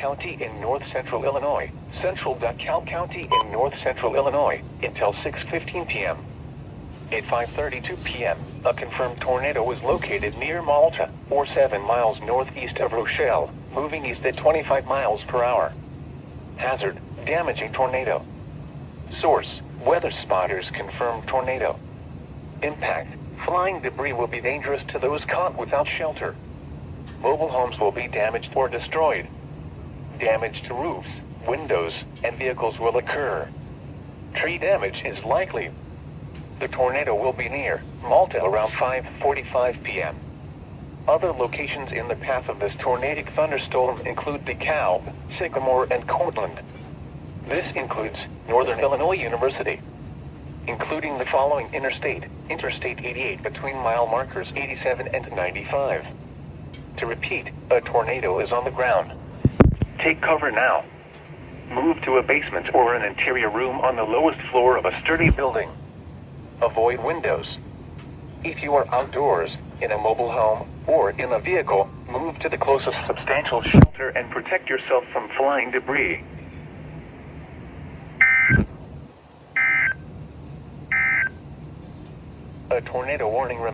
County in north-central Illinois, central DeKalb County in north-central Illinois, until 6:15 p.m. At 5:32 p.m., a confirmed tornado was located near Malta, or 7 miles northeast of Rochelle, moving east at 25 miles per hour. Hazard: damaging tornado. Source: weather spotters confirmed tornado. Impact: flying debris will be dangerous to those caught without shelter. Mobile homes will be damaged or destroyed. Damage to roofs, windows, and vehicles will occur. Tree damage is likely. The tornado will be near Malta around 5:45 p.m. Other locations in the path of this tornadic thunderstorm include DeKalb, Sycamore, and Cortland. This includes Northern Illinois University, including the following Interstate 88 between mile markers 87 and 95. To repeat, a tornado is on the ground. Take cover now. Move to a basement or an interior room on the lowest floor of a sturdy building. Avoid windows. If you are outdoors, in a mobile home, or in a vehicle, move to the closest substantial shelter and protect yourself from flying debris. A tornado warning